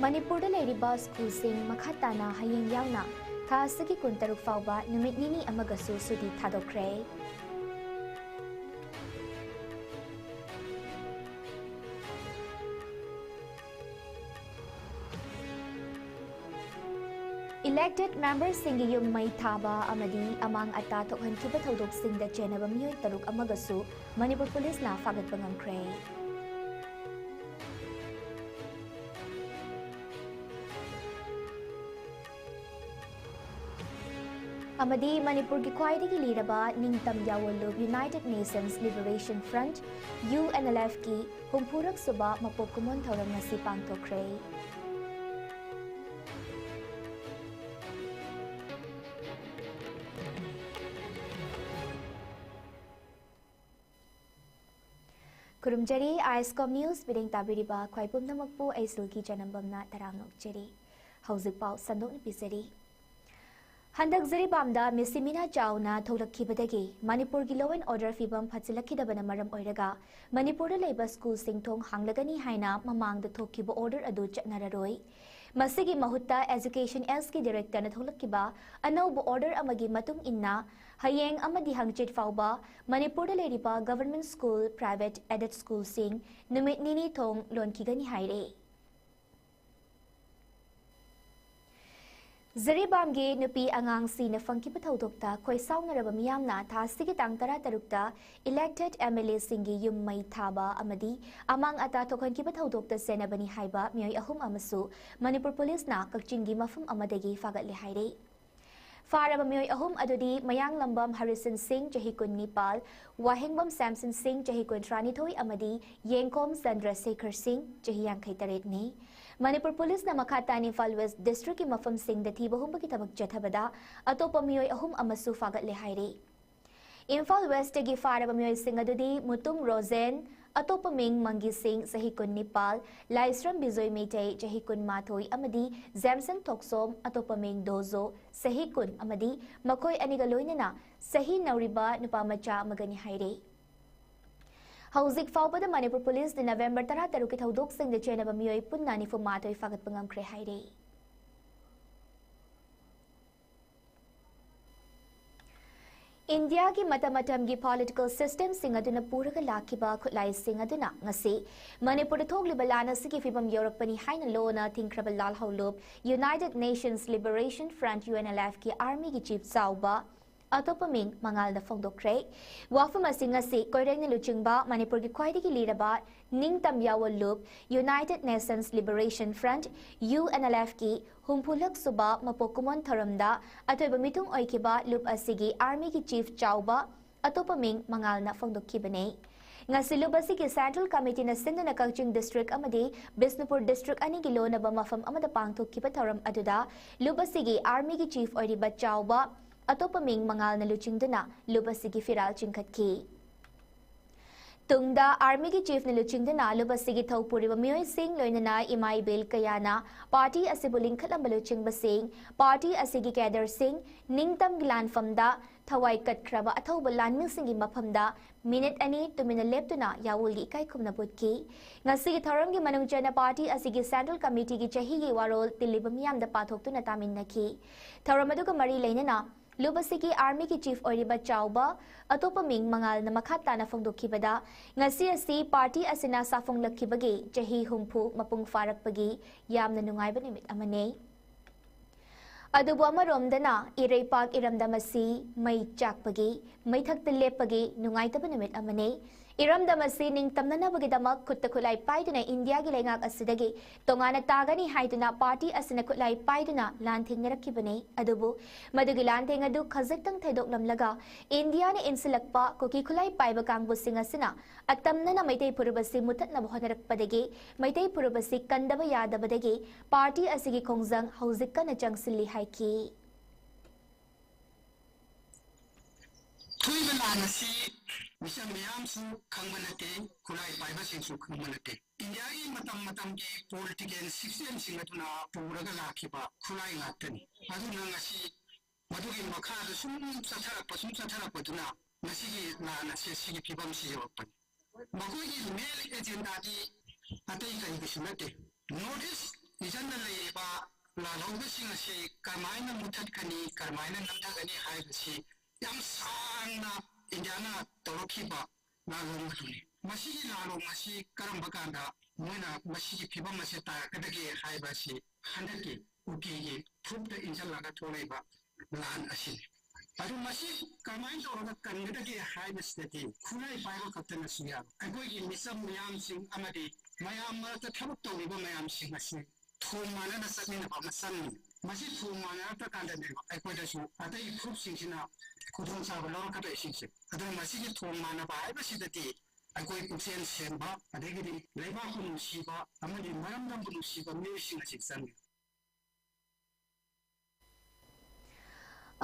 Manipur leiriba school sing makhatana hayeng yauna tha asigi kuntaruk fauba numit nini amagasu sudi thadokre. Elected members singi yum mai thaba amadi amang ata thokhankiba thodok singda chenaba miyoi taruk amagasu Manipur police na fagat pangamkre. Amadi Manipur ki khwaidagi liraba ningtam yawolub United Nations Liberation Front UNLF ki humpurak suba mapokkumon thauram ngasi pangthokre. Kurumjari ISCOM News bideng tabiriba khwaipum namakpu aisulki janambamna tarangnok jeri. Hauzik pau sandok nipisari. Handak zari bamda misimina chauna tholakkibadagi Manipur gi law and order fibam phatsilakidabana maram oiraga Manipur da leiba school singthong hanglagani haina mamangda thokkiba order adu chatnararoi masigi mahutta education else ki director na tholakkiba anauba order amagi matung inna hayeng amadi hangchit fauba Manipur da leiriba government school private aided school sing numit nini thong lonkigani haire. Zaribamgi nupi angang si na fangki patawdokta koi saunaraba miyamna thasigi tang tara tarukta elected MLA singi yum mai thaba amadi amang ata thokhanki patawdokta senabani haiba miyoi ahum amasu Manipur police na kakchingi mafum amadagi fagatle haire. Faraba miyoi ahum adudi mayang lambam Harrison Singh jahikun Nepal, Wahengbam Samson Singh jahikun Tranithoi amadi Yengkom Chandrasekhar Singh jahiyang kaitaret ni. Manipur police na makhatani Imphal West district ki mafam Singh da thiba humba ki tabak jathabada atopa miyoi ahum amasu fagatle haire. Imphal West gi faraba miyoi Singh adudi Mutum Rosen atopa ming Mangi Singh jahikun Nepal, Laisram Bizoy Meitei jahikun Mathoi amadi Zamson Toksom atopa ming Dozo sahikun amadi makoi aniga loinana sahi nauriba nupamacha magani haire. Hauzik faubada Manipur police di November tara taruki thaudok sing de chenaba miyoi punna ni fumatoi fagat pangamkre haire. India ki matamatam gi political system sing aduna puraga lakiba khutlai sing aduna ngasi Manipur thogliba lana sigi fibam Europani haina lona thinkraba lal haulup United Nations Liberation Front UNLF ki army ki chief sauba atopaming mangal na fongdokre wafam asing ngasi koireng ni luchingba Manipur ki khwaidagi liraba ningtam yawol loop United Nations Liberation Front UNLF ki humpulak suba mapokkumon tharamda atoiba mitung oikiba loop asigi army ki chief chauba atopaming mangal na fongdokkibane ngasi loop asigi Central Committee na sindana Kangching District amadi Bisnupur District ani gilo na ba mafam amada pangthokkiba tharam aduda loop asigi army ki chief oiriba chauba atopaming mangal na luchingduna lubasigi firal chingkhatki. Tungda army ki chief na luchingduna lubasigi thawpuriba miyoi sing loinana imai bil kayana party asibuling khatlambalo chingbasing party asigi kader sing ningtam gilan famda thawai katkraba athauba lanmil singi mafamda minute ani tumina leptuna yawulgi ikai khumna butki ngasigi tharamgi manungchana party asigi Central Committee ki chahigi warol tiliba miyamda pathoktuna taminnaki tharamaduga mari leinana lubasigi army ki chief oiriba chauba atopaming mangal na makhatta na fongdokkibada ngasi asi party asina safonglakkibagi chahi humpu mapung farakpagi yamna nungaiba nimit amane adubu amaromdana iraipak iramdamasi mai chakpagi mai thakta lepagi nungaitaba nimit amane iramdamasi ningtamnanabagidama khutta khulai paiduna India gi lengak asidagi tongana tagani haiduna party asina khulai paiduna lanthingnarakkibane adubu madugi lanthing adu khajaktang thaidoklamlaga India na insilakpa koki khulai paiba kangbu singasina atamnana maitai purubasi muthatna bhonarakpadagi maitai purubasi kandaba yadabadagi party asigi khongjang haujikkana changsilli haiki Misal miyam su kangmanate kulai paiba sing su kangmanate India gi matam gi political system singatuna puraga lakiba kulai ngatani aduna ngasi madugi makha sum sathara tuna ngasi gi na nasi sigi pibam si yopan magoi gi mail agenda di atai kai gi sunate notice इजन लेबा लालौबसिंग असे करमायना मुथतकनी करमायना नमथगनी हाइबसी याम सांगना Indiana तौरखिबा लालोंग दुनी मसी लालोंग मसी करम बकांदा मोना मसी फिबम मसे ताकदगे हाइबसी हंदके उकेगे फुबद इंजलागा थोलेबा लान असी अदु मसी करमाइन तौरगा कनगदगे हाइबसते खुनाई पाइबा खतन सुया अगोगी मिसम मयामसिंग अमदी मयाम मरत थबक तौरिबा मयामसिंग असी थोम माना समिन बमसन मसी थोम माना तकांदने अकोदसु अतै फुबसिंगसिना खुदों साब लौरकद इसिंगसे अदु मसी की थोम माना बाइबसिदति अकोई पुक्सेन सेंबा अदेगिदि लेबाकु नुसिबा अमदि मरमदम नुसिबा मिसिंग असी संग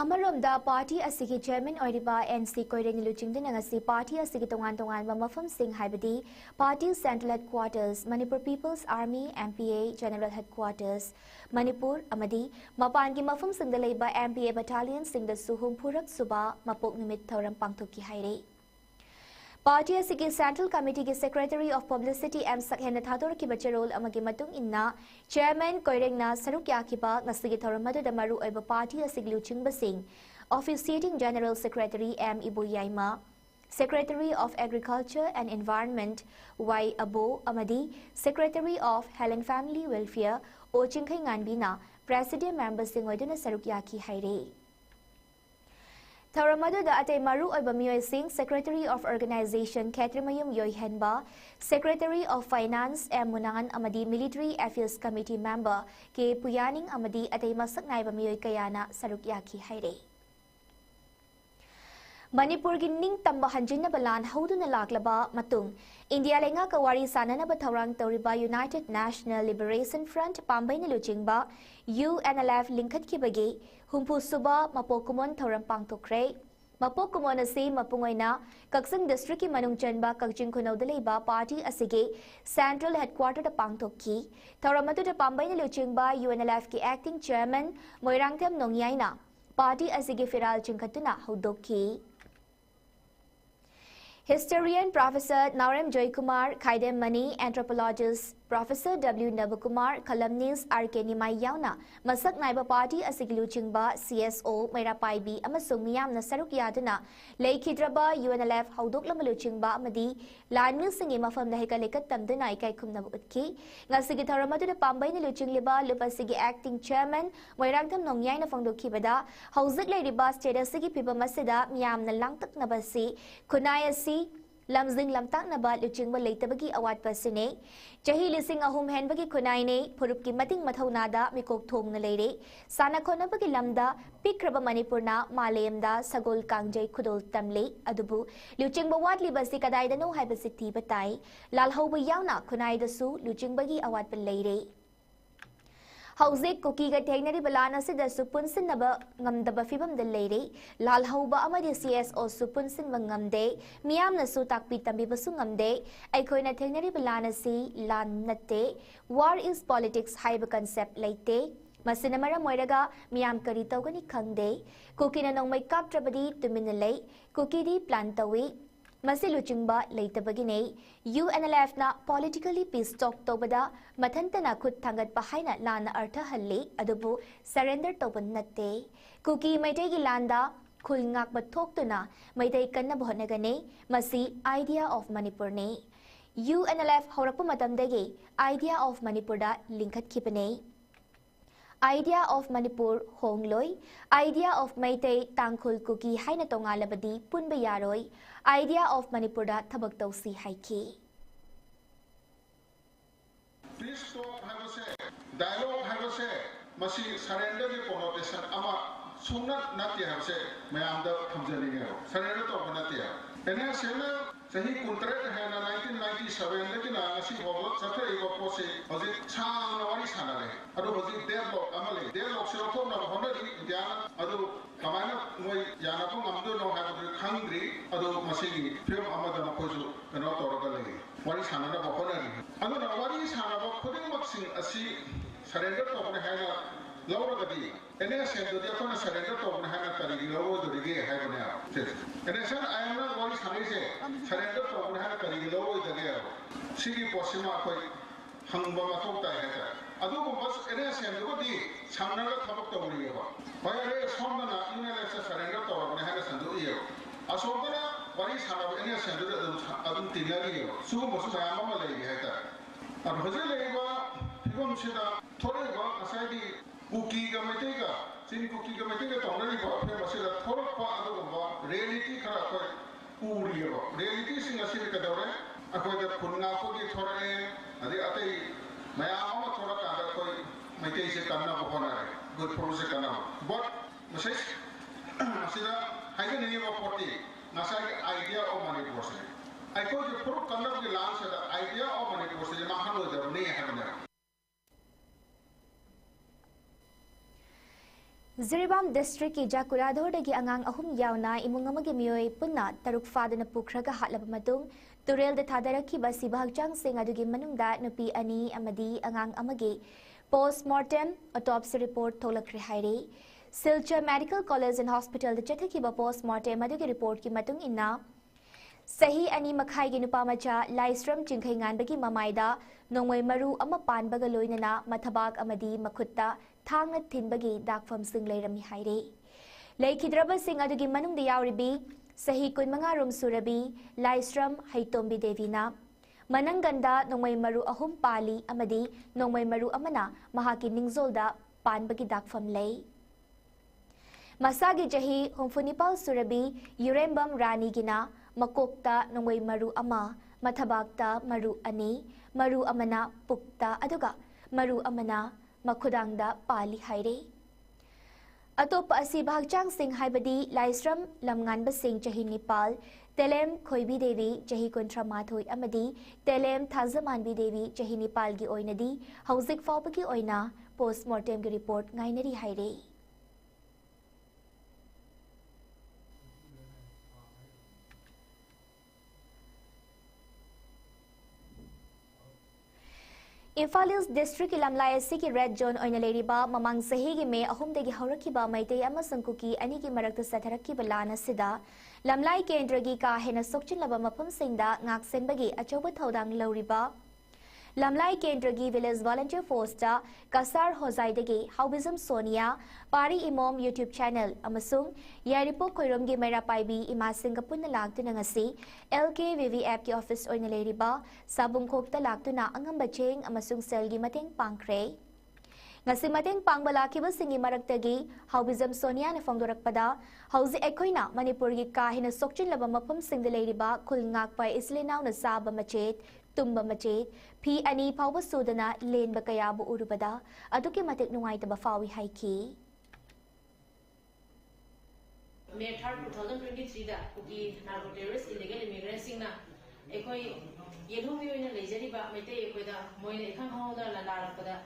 अमरोमदा party असigi chairman oiriba NC koireng luchingdina ngasi party asigi tongan mafam sing haibadi party central headquarters Manipur People's Army MPA general headquarters Manipur amadi mapangi mafam singda leiba MPA battalion singda suhum phurak suba mapok nimit thoram pangthoki haire Party asigi Central Committee ki Secretary of Publicity M Sakhen Thador ki bacharol amagi matung inna Chairman Koireng na saruk yakiba ngasigi thoramadu damaru oiba party asigi luching basing Officiating General Secretary M Ibuyaima Secretary of Agriculture and Environment Y Abo amadi Secretary of Health and Family Welfare O Chingkhai Nganbina President Member sing oiduna saruk yaki haire Tharamadu da atay maru oiba miyoy sing Secretary of Organization Ketrimayum Yoyhenba Secretary of Finance M Munangan amadi Military Affairs Committee Member ke Puyaning amadi atay masak naiba miyoy kayana saruk yaki haire Manipur gi ning tamba hanjina balan hauduna laklaba matung India lenga kawari sanana ba thawrang toriba United National Liberation Front pambaina luchingba UNLF linkhat ki bagi humpu suba mapokumon thawram pangtokre mapokumon ase mapungoina kaksing district ki manung chanba kakjing khunau daleba party asige central headquarter da pangtokki thawramatu da pambaina luchingba UNLF ki acting chairman moirangtham nongyaina party asige firal chingkhatuna haudokki Historian Professor Naurem Joykumar, Khaidem Mani, Anthropologist Professor W. Nabakumar, columnist R.K. Nimai Yauna, Masak Naiba Party Asiglu Chingba, CSO, Maira Paibi, Amasung Miyam na Saruk Yaduna, Laikhidraba, UNLF, Haudok Lamalu Chingba, Madi, Lanmil Singi Mafam Nahika Lekat Tamduna Ikai Kumna Utki, Nasigi Taramadu de Pambay ni Luching Liba, Lupasigi Acting Chairman, Moirangtam Nongyay na Fangdo Kibada, Hausit Lady Bas Chedasigi Piba Masida, Miyam na Langtak Nabasi, Kunayasi, Lamzing lamtak na ba luchingba leitabagi awat pasine chahi lising ahum henbagi kunaine phurupki mating mathaunada mikok thong na leire sana khonabagi lamda pikraba manipurna malayamda sagol kangjai khudol tamle adubu luchingba watli basi kadaidano haibasi tibatai lalhauba yauna kunaidasu luchingbagi awat pa leire Hauzik Kuki ga Tegnari Balana Sida Supunsin Naba Ngamdaba Fibam de Lady, Lal Hauba Amadi CS or Supunsin Bangamde, Miam Nasu Takpi Tambibasungamde, Aikoina Tegnari Balana Si, Lan Nate, War is Politics Hyber Concept Late, Masinamara Moiraga, Miam Karitogani Kangde, Kuki na Nong May Kap Trabadi to Minale, Kuki di Plantawi, Masiluchingba later bagine, UNLF na politically pissed off tobada, Matantana could tangat behind Lana Arta Hale, Adubu, surrender toban nate. Cookie may take Landa, Kulngak but talk to na, may take Kanabonagane, Masi, idea of Manipurne. UNLF Horapu Madam Dege, idea of Manipurda, Linkat Kipane. Idea of Manipur Hongloi, idea of Maitei Tangkul Kuki Hainatonga Labadi Punbayaroi, idea of Manipurda Tabaktosi Haiki. Please talk, have a say, dialogue, have a say, Masi surrender the connotation, Ama Sunat Natia have said, Mayanda Kamzanigo, surrender to Natia. And as Sahi contract had a 1997 Latina, she was Saturday of Posse, was it Chan or Sanare? Ado was it deadlock, Amali, deadlock, Shilopon of Honda, Indiana, Ado Kamana, Yanapon, Amdo, no have the hungry, Ado Masigi, film Amada Pozo, and not Orgali. What is Hanana of Honda? I don't know what is Hanaba putting boxing a sea surrender of the Hana. Laura Gadi, and I said that the surrender of Hanakari, lower the Rigay have now. And I said, I am not what is Hanese, surrender of Hanakari, lower the girl. Sigi Posima, Hangba Hota, ꯑꯗꯨꯒꯨꯝꯕ NSMꯗꯨꯒꯗꯤ ꯁꯝꯅꯔꯒ ꯊꯕꯛ ꯇꯧꯔꯤꯑꯕ ꯍꯣꯏ ꯑꯔꯦ ꯁꯣꯝꯗꯅ ꯌꯨꯅꯦꯂꯦꯛꯁꯇ surrender ꯇꯧꯔꯕꯅꯦ ꯍꯥꯏꯅ ꯁꯟꯗꯣꯛꯏꯑꯕ ꯑꯁꯣꯝꯗꯅ ꯋꯥꯔꯤ ꯁꯥꯟꯅꯕ NSMꯗꯨꯗ ꯑꯗꯨꯝ ꯇꯤꯟꯅꯔꯤꯑꯕ ꯁꯤꯒꯨꯝꯕꯁꯨ ꯃꯌꯥꯝ ꯑꯃ ꯂꯩꯔꯤ ꯍꯥꯏꯇꯥꯔꯦ ꯑꯗꯣ ꯍꯧꯖꯤꯛ ꯂꯩꯔꯤꯕ ꯐꯤꯕꯝꯁꯤꯗ ꯊꯣꯛꯂꯛꯏꯕ ꯉꯁꯥꯏꯒꯤ ꯀꯨꯀꯤꯒ ꯃꯩꯇꯩꯒ ꯆꯤꯡ ꯀꯨꯀꯤꯒ ꯃꯩꯇꯩꯒ ꯇꯧꯅꯔꯤꯕ ꯑꯐꯦꯝ ꯑꯁꯤꯗ ꯊꯣꯛꯂꯛꯄ ꯑꯗꯨꯒꯨꯝꯕ ꯔꯤꯌꯦꯂꯤꯇꯤ ꯈꯔ ꯑꯩꯈꯣꯏ ꯎꯔꯤꯑꯕ ꯔꯤꯌꯦꯂꯤꯇꯤꯁꯤꯡ ꯑꯁꯤꯗꯤ ꯀꯩꯗꯧꯔꯦ ꯑꯩꯈꯣꯏꯗ ꯈꯨꯟ ꯉꯥꯛꯄꯒꯤ ꯊꯣꯔꯛꯑꯦ ꯑꯗꯩ ꯑꯇꯩ ꯃꯌꯥꯝ ꯑꯃ ꯊꯣꯔꯛꯀꯥꯟꯗ ꯑꯩꯈꯣꯏ ꯃꯩꯇꯩꯁꯦ ꯀꯟꯅꯕ ꯍꯣꯠꯅꯔꯦ ꯒꯨꯗ ꯐꯣꯔꯁꯦ ꯀꯟꯅꯕ ꯕꯠ ꯃꯁꯤ ꯑꯁꯤꯗ ꯍꯥꯏꯖꯅꯤꯡꯉꯤꯕ ꯄꯣꯠꯇꯤ ꯉꯁꯥꯏꯒꯤ ꯑꯥꯏꯗꯤꯌꯥ ꯑꯣꯐ ꯃꯅꯤꯄꯨꯔꯁꯦ ꯑꯩꯈꯣꯏꯒꯤ ꯐꯨꯔꯨꯞ ꯀꯟꯅꯕꯒꯤ ꯂꯥꯟꯁꯤꯗ ꯑꯥꯏꯗꯤꯌꯥ ꯑꯣꯐ ꯃꯅꯤꯄꯨꯔꯁꯦ ꯃꯥꯡꯍꯜꯂꯣꯏꯗꯕꯅꯤ ꯍꯥꯏꯕꯅꯦꯕ ꯖꯤꯔꯤꯕꯥꯝ ꯗꯤꯁꯇ꯭ꯔꯤꯛ की जाकुराधोरदगी अंगांग अहुम यावना इमुंग अमगे मियोय पुन्ना तरुक फादना पुखरगा हालब मतुंग तुरेल द थादरखिबा सिबा हक्चांग सिंग अदुगी मनुंगदा नुपी अनि अमदी अंगांग अमगे पोस्टमार्टम ऑटोप्सी रिपोर्ट थोलक्रे हाइरे Silchar medical college and hospital द चथखिबा पोस्टमार्टम अदुगी रिपोर्ट की मतुंग इन्ना सही अनि मखाई गे नुपा मचा लाइस्ट्रम चिंखै nganbagi mamaida nongmoi maru ama panbaga loinana mathabak amadi makhutta thangna thinbagi dakfam sing leirami haire leikidraba sing adugi manungda yauribi sahi 15 rum surabi laistram haitombi devina mananganda nongmoi maru ahum pali amadi nongmoi maru amana mahaki ningzolda panbagi dakfam lei masagi jahi humfunipal surabi yurembam rani gina makokta nongoi maru ama mathabakta maru ani maru amana pukta aduga maru amana makhudangda pali haire atop asi bhagchang singh haibadi laisram lamnganba singh jahi nepal telem khoibi devi jahi kontra mathoi amadi telem thazamanbi devi jahi nepal gi oinadi hauzik fawbagi oina postmortem gi report ngainari haire Imphal East District Lamlai Asigi Red Zone oina leiriba mamang sahi gi me ahumdagi haurakhiba maitai amasang kuki ani gi marakta satharakhiba lana sida Lamlai Kendra gi ka hena sokchinlaba mafam singda ngak senbagi achoba thodang lauriba Lamlai Kendra gi Village Volunteer Force da Kasar Hozaidagi Haubism Sonia Pari Imom YouTube channel amasung Yaripo Khoirom gi Maira Paibi Ima Singapore lagtuna ngasi LKVV app ki office oina leiriba Sabung Khokta lagtuna angamba cheng amasung sel gi mateng pangkre ngasi mateng pangbala kiba singi maraktagi Haubism Sonia na fongdorakpada hauzi ekhoina Manipur gi kahina sokchin laba mapam singda leiriba khulngak pai islenaw na saba machet tumba machet phi ani phawba sudana lenba kayabu urubada aduki matek nungaitaba fawi haiki May 3, 2023 da kuki narco terrorist illegal immigrants singna ekoi yelhumi oina lejariba mete ekoida moina ekhang hawda landarakpada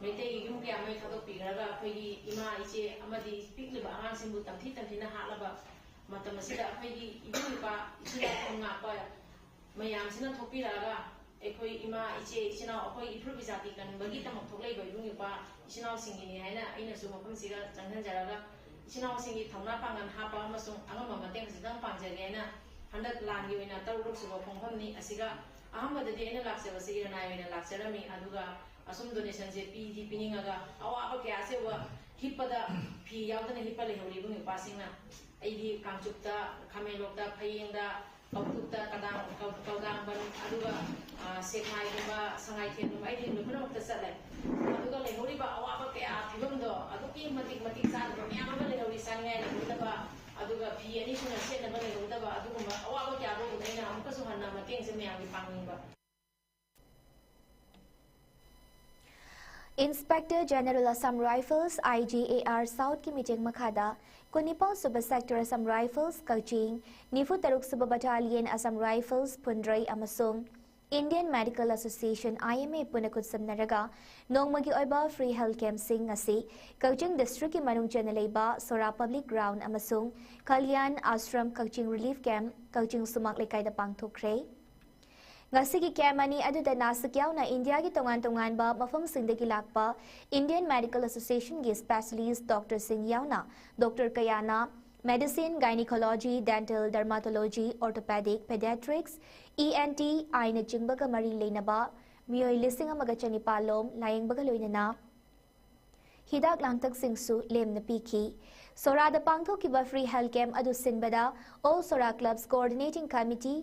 mete yum kya mai thadok pigraga khoi ima iche amadi speak liba angan simbu tamthi tamthina halaba matam asida khoi ibuba isina nga pa mayam sina thopiraga ekoi ima iche isina akoi ipru bizati kan bagi tamak thoklei bai bungi pa isina singini haina aina su mapam siga changhan jaraga isina singi thongna pangan hapa amasung angama mateng sidang pangjagena handak langi oina taruk suba phongpham ni asiga ahamada de ena lakseba sigira na oina lakserami aduga asum donation je pi piningaga awa ba kya se wa hipada phi yaudana hipale hori bungi pasingna aidi kangchukta khamelokta phayengda Kautukta kadang ban aduga sekhai ba sangai then ba ai then no ta sale aduga le hori ba awa ba kya phibam do aduki matik sa do nya ma le hori san ngai le da ba aduga phi ani suna se na ba le da ba aduga awa ba kya do dai na amka su hanna mateng se me agi panging ba Inspector General Assam Rifles IGAR South ki meeting makhada Kunipal Suba Sector Assam Rifles Kaching Nifu Taruk Suba Battalion Assam Rifles Pundrai Amasung Indian Medical Association IMA Punakut Samnaraga Nongmagi Oiba Free Health Camp Sing Asi Kaching District ki Manung Chanaleba Sora Public Ground Amasung Kalyan Ashram Kaching Relief Camp Kaching Sumak Lekai da Pangthokre Ngasigi Kamani aduda nasakyaw na India ki tongan ba mafam singdagi lakpa Indian Medical Association ki specialist Dr. Singh Yauna, Dr. Kayana, Medicine, Gynecology, Dental, Dermatology, Orthopedic, Pediatrics, ENT, Aina Chingbaga Mari Lenaba, मियोई लिसिंग अमगा चनिपालोम लायेंबगा लोइनना हिदाक लांगतकसिंगसु लेमना पीखी सोरादा पांगथोकिबा फ्री हेल्थ कैंप अदु सिनबदा all Sora clubs coordinating committee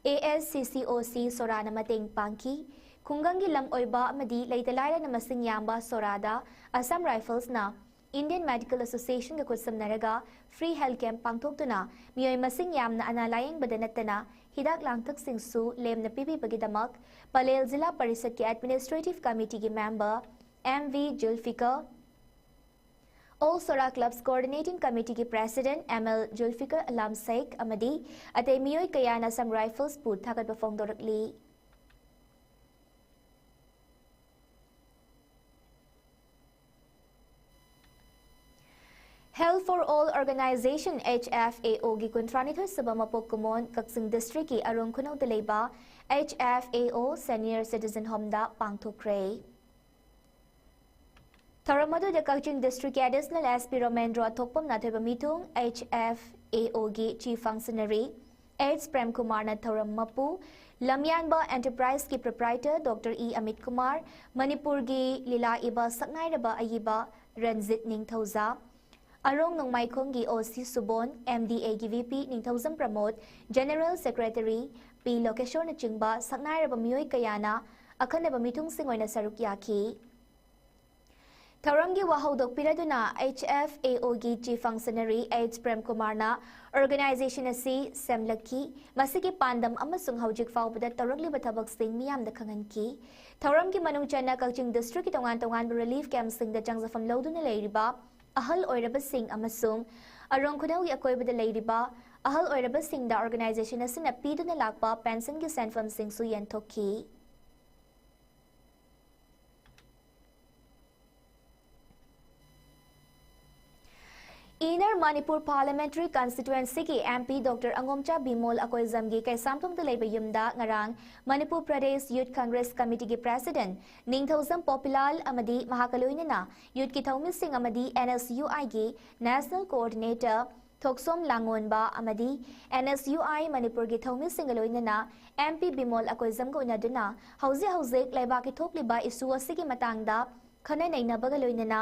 ASCCOC सोराना मतेंग पांकी खुंगंगी लम ओइबा अमदी लेइतलाइरा नमसिंग याम्बा सोरादा असम राइफल्स ना इंडियन मेडिकल एसोसिएशन का कुसमनरगा फ्री हेल्थ कैंप पांगथोक्तुना मियोय मसिंग यामना अना लायेंगबदा नत्तना हिदाक लांगतकसिंगसु लेमना पीबीबगीदमक पलेल जिला परिषद के एडमिनिस्ट्रेटिव कमिटी के member MV Zulfikar All Sora Clubs Coordinating Committee के President ML Julfikar Alam Sheikh amadi atay miyoy kayana Assam Rifles put thagat bafong dorokli Health for All Organization HFAO gi kuntranithoi sabama pokumon Kaksing District ki arong kunaw delayba HFAO Senior Citizen Home da pangthokre Taramadu de Kaching District Additional SP Romendro Thokpam Nathoiba Mitung HFAO gi Chief Functionary AIDS Prem Kumar na Thoram Mapu Lamyanba Enterprise ki Proprietor Dr. E Amit Kumar Manipur gi Lila Iba Saknairaba Ayiba Ranjit Ningthauza Arong Nong Maikhong gi OC Subon MDA gi VP Ningthauzam Promote General Secretary P Lokeshwar na Chingba Saknairaba Miyoy Kayana Akhanaba Mitung Singoina Saruk Yaki Tharamgi Wahodok Piraduna HFAO gi Chief Functionary AIDS Prem Kumar na Organization asi Semlaki Masiki Pandam amasung haujik faubada Taragli Batabak Sing Miyam da Kanganki Tharamgi Manung Chana Kaching District Tongan Relief Camp Sing da Jangsafam Loduna Leiriba Ahal Oiraba Sing amasung Arong Kunawi Akoiba da Leiriba Ahal Oiraba Sing da Organization asi na Piduna Lakpa Pension gi Senfam Sing Suyan Toki Inner Manipur Parliamentary Constituency ki MP Dr. Angomcha Bimol Akoy Zamgi kay samtong dalay yumda ngarang Manipur Pradesh Youth Congress Committee ki President Ningthauzam Popilal amadi mahakaloy na Youth ki Thaumising amadi NSUI ki National Coordinator Thoksom Langonba amadi NSUI Manipur ki Thaumising aloy na MP Bimol Akoy Zamgo unaduna hauze laiba ki thokliba isu asigi matangda Khana naina bagaloinana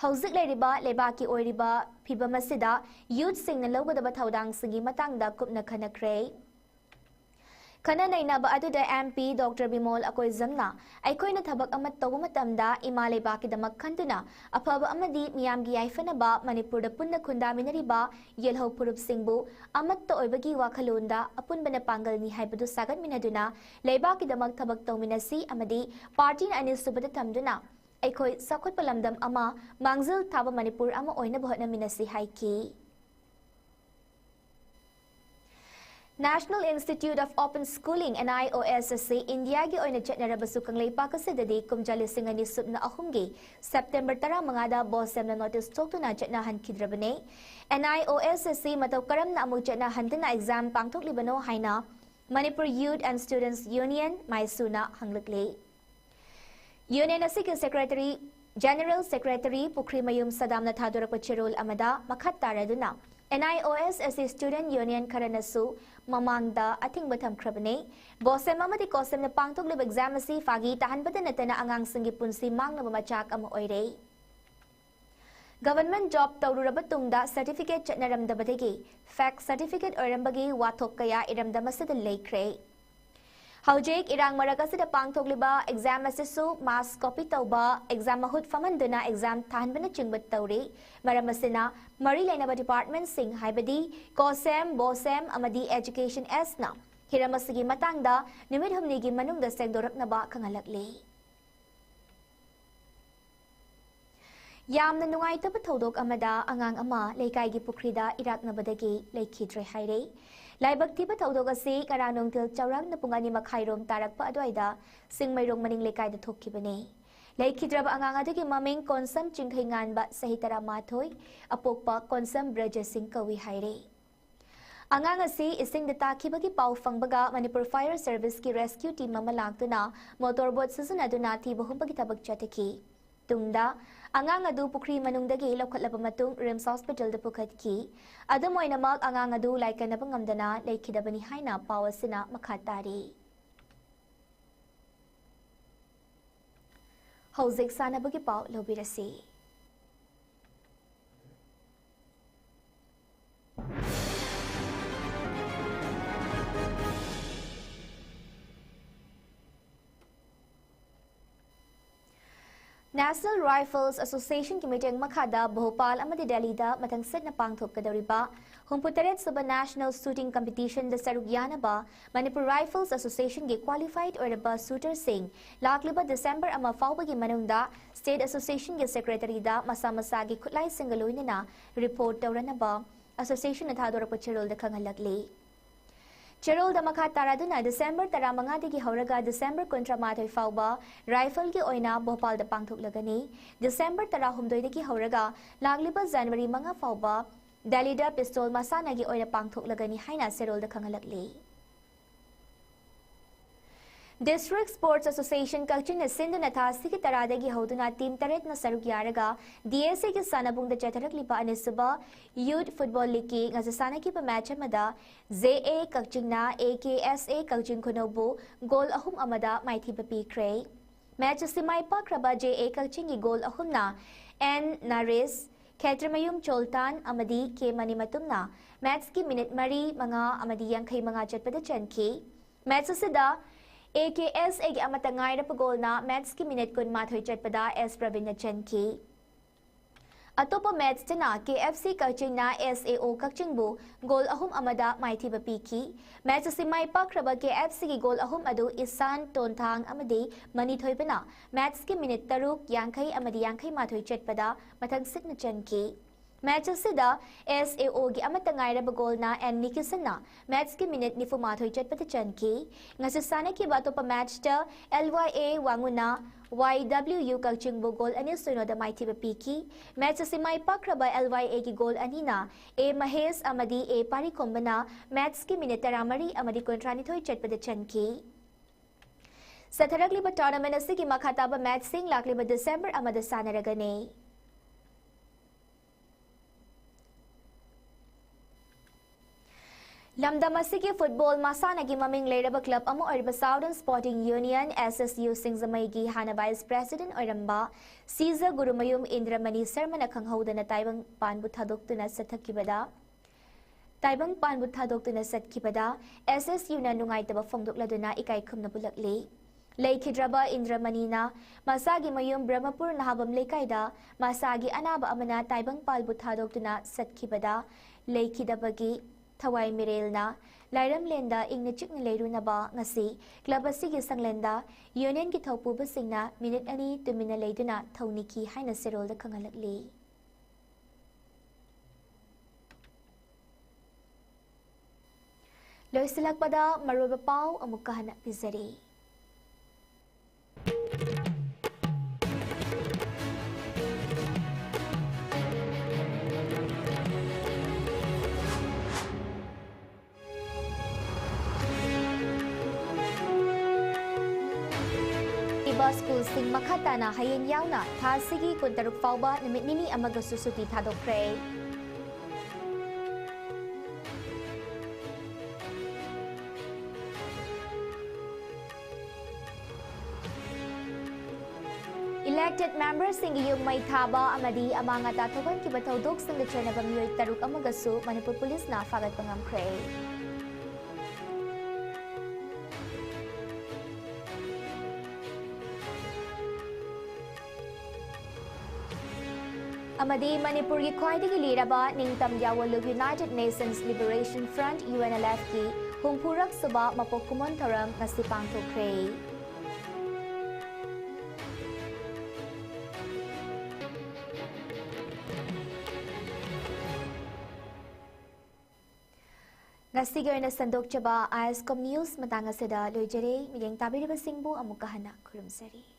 hauzik leiriba lebaki oiriba phibamasida youth sing na lawgadaba thaudang singi matangda kupna khanakre Khana naina ba aduda MP Dr. Bimol Akoy Zamna aikoina thabak amat tawu matamda ima lebaki damak khantuna aphaba amadi miyamgi yaifanaba Manipur da punna khundaminariba yelho purup singbu amat ta oibagi wakhalonda apunbana pangal ni haibadu sagat minaduna lebaki damak thabak tawminasi amadi party na anisubada tamduna Aikoi sakot palamdam ama mangzil thaba Manipur ama oina bhotna minasi haiki National Institute of Open Schooling NIOSSC India gi oina chatnarabasu kanglei pakasidadi kumjali singani subna ahumgi September tara mangada bosem na notice toktuna chatna hankidrabane NIOSSC mataw karam na amu chatna handana exam pangthok libano haina Manipur Youth and Students Union Maisuna hanglakle Union asiki Secretary General Secretary Pukri Mayum Sadam na thadurapa chirol amada makhat taraduna NIOSSC Student Union karanasu mamangda ating batam krabane bosem amadi kosem na pangtok lib exam asi fagi tahanbada natana angang singi punsi mang na mamachak ama oire Government job tawruraba tungda certificate chatnaramdabadagi fact certificate oirambagi wathok kaya iramdamasada leikre Haujik irang maragasida pangthogliba exam asisu mass copy tauba exam mahut famanduna exam thanbana chingbat tawri maramasina mari lainaba department sing haibadi kosem bosem amadi education s na hiramasigi matangda numit humnigi manungda sengdoraknaba kangalakle Yamna nungaitaba thodok amada angang ama leikaigi pukrida iraknabadagi leikhidre haire Laibak tiba thaudog asi karanong til chaurang na pungani makhairom tarakpa adwaida singmairong maning lekai da thokkibane laikhidraba angang adagi maming konsam chingkhaingan ba sahitara mathoi apokpa konsam braja sing kawi haire Angang asi ising da takibagi pau fangbaga Manipur Fire Service ki rescue team mamalaktuna motorboat sizunaduna tibahumbagi tabak chataki Tungda angang adu pukri manungdagi lokhatlaba matung Rims Hospital da pukhatki adamoinamak angang adu laikanaba ngamdana leikhidabani haina pawasina makhatari Hauzik sanabagi pau lobirasi. National Rifles Association ki meeting makhada Bhopal amadi Delhi da mathang set na pangthok kadariba humputaret suba National Shooting Competition da sarugyana ba Manipur Rifles Association ki qualified or ba shooter sing lakliba December ama fawbagi manungda State Association ki secretary da masa gi khutlai singaloina na report tawrana ba association na thadora pachirol da khangalakli Cherol da makha taraduna December taramanga dagi hauraga December kontra mathoi fawba rifle ki oina Bhopal da pangthok lagani December tarahumdoi dagi hauraga lagliba January manga fawba Delhi da pistol masana gi oina pangthok lagani haina serol da khangalakli District Sports Association Kachin na Sindhu na thasi ki taradagi hauduna team taret na saruk yaraga DSA ki sanabung da chatarak lipa anisuba Youth Football League ki ngasasana ki pa match amada ZA Kachin na AKSA Kachin Konobu goal ahum amada maithi bapi kray match simai pa kraba JA Kachin ki goal ahum na N Naris Ketramayum Choltan amadi ke manimatum na match ki minute mari mga amadi yangkay mga chatpada chanki match sida AKSA ki amata ngai ra pagol na match ki minute kun mathoi chatpada S Pravin na chanki Atopa match tana KFC Kaching na SAO Kaching bu goal ahum amada maithi bapi ki match simai pakraba KFC ki goal ahum adu Isan Tonthang amadi mani thoi bana match ki minute taruk yangkai amadi yangkai mathoi chatpada mathang sit na chanki match sida SAO gi amata ngai ra goal na N Nikisan na match ki minute ni fumathoi chatpada chanki ngasasana ki bato pa match ta LYA wanguna YWU Kaching bu goal ani suno da maithi bapi ki match simai pakraba LYA ki goal ani na A Mahesh amadi A Pari kombana match ki minute taramari amadi kontrani thoi chatpada chanki Satharagli ba tournament asigi makhata ba match sing lakli ba December amada sanaragane Lamdamasi ki football masana ki maming leiraba club amo orba Southern Sporting Union SSU Singzamai gi hana vice president oramba Caesar Gurumayum Indramani Sharma na khanghoda na taibang panbu thadoktu sathakibada taibang panbu thadoktu satkibada SSU na nungaitaba phongdokladuna ikai khumna bulakli Laikhidraba Indramani na masagi mayum Brahmapur nahabam lekaida masagi anaba amana taibang palbu thadoktu satkibada Laikhidabagi Thawai Mirel na Lairam Lenda ingna chikna leiruna ba ngasi club asigi sanglenda union ki thaupu basingna minute ani tumina leiduna thauniki haina serol da khangalakli Loisilakpada maruba pau amukka hana pizari School sing makata na hayeng yaw na thasigi kuntaruk fawba namit nini amaga susuti thadokre Elected members sing yung may thaba amadi amanga tatuban ki batawdok sing lechana bamyoy taruk amaga su Manipur Police na fagat pangamkre Amadi Manipur ki khwaidagi liraba ningtam yawalug United Nations Liberation Front UNLF ki humpurak suba mapokkumon tharam ngasi pangthokre ngasi goina sandok chaba ISCOM News matanga seda loijare mileng tabiriba singbu amukahana khurumsari